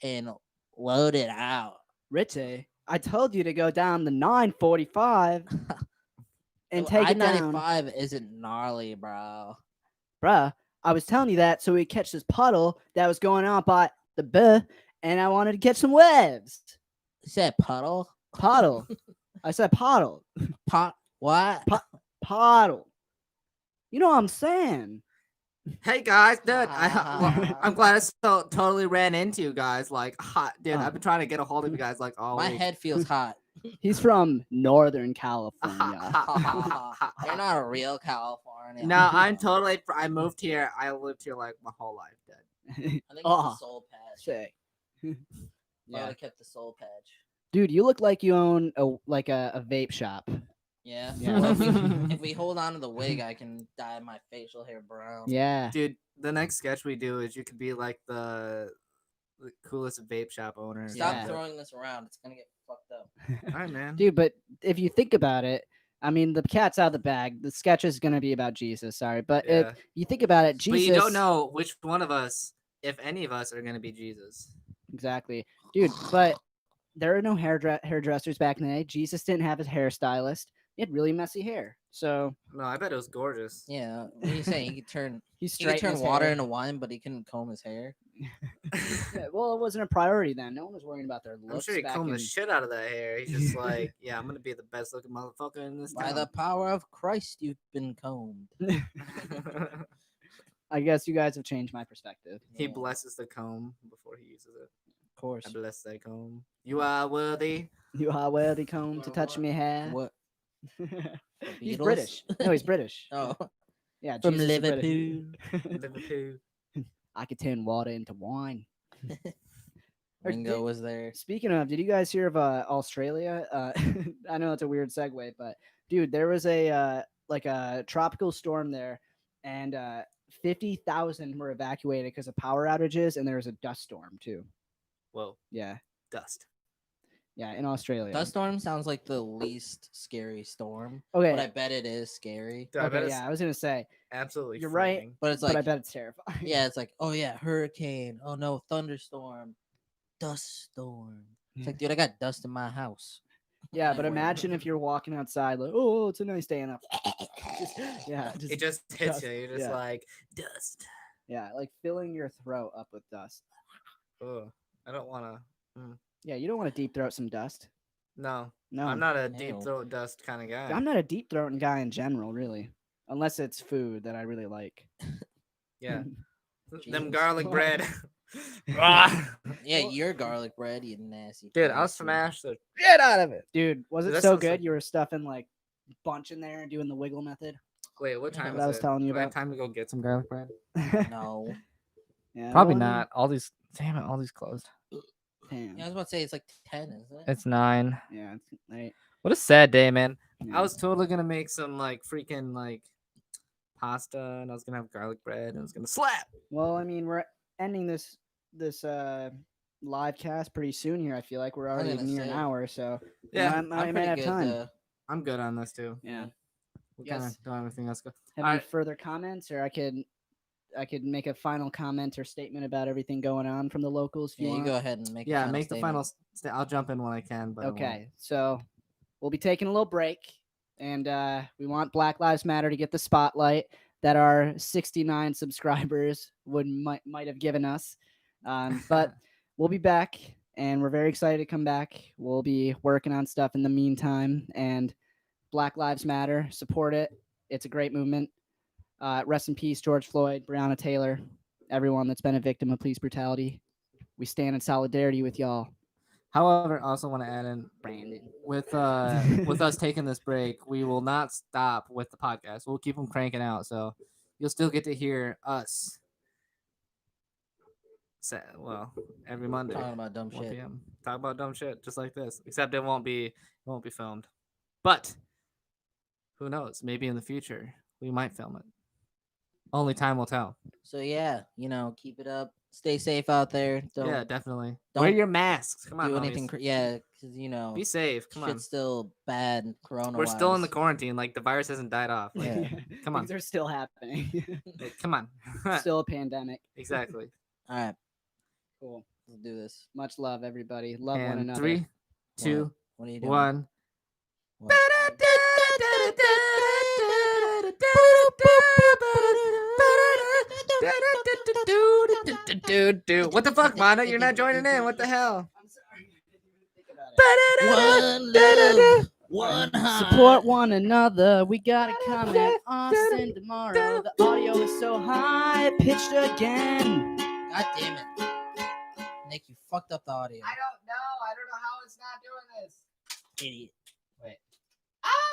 and loaded out. Ritzy, I told you to go down the 945 and take it down. I-95 isn't gnarly, bro. Bruh, I was telling you that so we catch this puddle that was going on by the booth, and I wanted to catch some waves. You said puddle? Puddle. I said puddle. Pot? What? Puddle. You know what I'm saying? Hey guys, dude, I'm glad I totally ran into you guys. Like, hot, dude. I've been trying to get a hold of you guys like all My week. head feels hot. He's from Northern California. You're not a real California. No, I'm totally. I moved here. I lived here like my whole life, dude. I think it's Oh, the soul patch. sick. Yeah. Yeah. I kept the soul patch. Dude, you look like you own a vape shop. Yeah. Yeah. Well, if we hold on to the wig, I can dye my facial hair brown. Yeah. Dude, the next sketch we do is you could be like the coolest vape shop owner. Stop Yeah. throwing this around. It's gonna get fucked up. All right, man. Dude, but if you think about it, I mean, the cat's out of the bag. The sketch is going to be about Jesus. Sorry. But Yeah. if you think about it, Jesus. But you don't know which one of us, if any of us, are gonna be Jesus. Exactly. Dude, but there are no hairdressers back in the day. Jesus didn't have his hairstylist. He had really messy hair. So No, I bet it was gorgeous. Yeah. What are you saying? He could turn he he could straightened turn his water hair. into wine, but he couldn't comb his hair. Yeah, well, it wasn't a priority then. No one was worrying about their looks. I'm sure he back combed in... the shit out of that hair. He's just like, yeah, I'm gonna be the best looking motherfucker in this By town. the power of Christ, you've been combed. I guess you guys have changed my perspective. He Yeah. blesses the comb before he uses it. Of course. I bless that comb. You are worthy. You are worthy comb to touch me hair. What? He's Beatles? British. No, he's British. Oh, Yeah, from Jesus is British. Liverpool. Liverpool. I could turn water into wine. Or Ringo did- was there. Speaking of, did you guys hear of Australia? I know it's a weird segue, but dude, there was a like a tropical storm there, and 50,000 were evacuated because of power outages, and there was a dust storm too. Whoa, Yeah, dust. yeah, in Australia. Dust storm sounds like the least scary storm, Okay, but I bet it is scary. Dude, I bet okay, it's yeah, I was gonna say, absolutely. You're right. frightening. But it's but I like, bet it's terrifying. yeah, it's like, oh yeah, hurricane. Oh no, thunderstorm, dust storm. It's like, dude, I got dust in my house. Yeah, but Everywhere. imagine if you're walking outside, like, oh, it's a nice day, and yeah, It just hits dust, you. You're just yeah. like dust. yeah, like filling your throat up with dust. Oh, I don't want to. Yeah, you don't want to deep throat some dust. No, No, I'm not a deep Ew. throat dust kind of guy. I'm not a deep throating guy in general, really, unless it's food that I really like. Yeah, Jesus. them garlic bread. Ah! Yeah, your garlic bread, you nasty. Dude, I'll bastard. smash the shit out of it. Dude, was Dude, it that so sounds good? like- You were stuffing like bunch in there and doing the wiggle method. Wait, what Yeah, time what is I was it? telling you Do I have about. time to go get some garlic bread? No. Yeah, Probably well, I mean, not. All these, damn it, all these closed. Damn. Yeah, I was about to say it's like 10, isn't it? It's 9. Yeah, it's late. What a sad day, man. Yeah. I was totally gonna make some like freaking like pasta, and I was gonna have garlic bread, and it was gonna slap. Well, I mean, we're ending this live cast pretty soon here. I feel like we're already gonna near an say. hour, so Yeah, I I'm might pretty have good. time. I'm good on this too. Yeah. We Yes. kind of don't have anything else. Go. Have any Alright. further comments, or I could make a final comment or statement about everything going on from the locals. If Yeah, you you want. go ahead and make. a Yeah, final make the statement. final. I'll jump in when I can. But I won't. Okay, so we'll be taking a little break, and we want Black Lives Matter to get the spotlight that our 69 subscribers might have given us. But we'll be back, and we're very excited to come back. We'll be working on stuff in the meantime, and Black Lives Matter. Support it. It's a great movement. Rest in peace, George Floyd, Breonna Taylor, everyone that's been a victim of police brutality. We stand in solidarity with y'all. However, I also want to add in Brandon. with us taking this break, we will not stop with the podcast. We'll keep them cranking out, so you'll still get to hear us. Every Monday, Talking about dumb 1 shit. p.m. Talk about dumb shit just like this, except it won't be filmed. But who knows? Maybe in the future we might film it. Only time will tell. So yeah, keep it up. Stay safe out there. Yeah, definitely. don't Wear your masks. Come on, do anything. homies. Yeah, because Be safe. Come on. shit's still bad. Corona. We're still in the quarantine. Like the virus hasn't died off. Like, Yeah. come on. Things are still happening. Like, come on. Still a pandemic. Exactly. All right, Cool. let's do this. Much love, everybody. Love one And another. 3, 2, What are you doing? 1. What? What the fuck, Mono? You're not joining in. What the hell? I'm sorry. I didn't even think about it. One love, one heart. Support one another. We gotta come at Austin tomorrow. The audio is so high pitched again. God damn it, Nick! You fucked up the audio. I don't know. I don't know how it's not doing this. Idiot.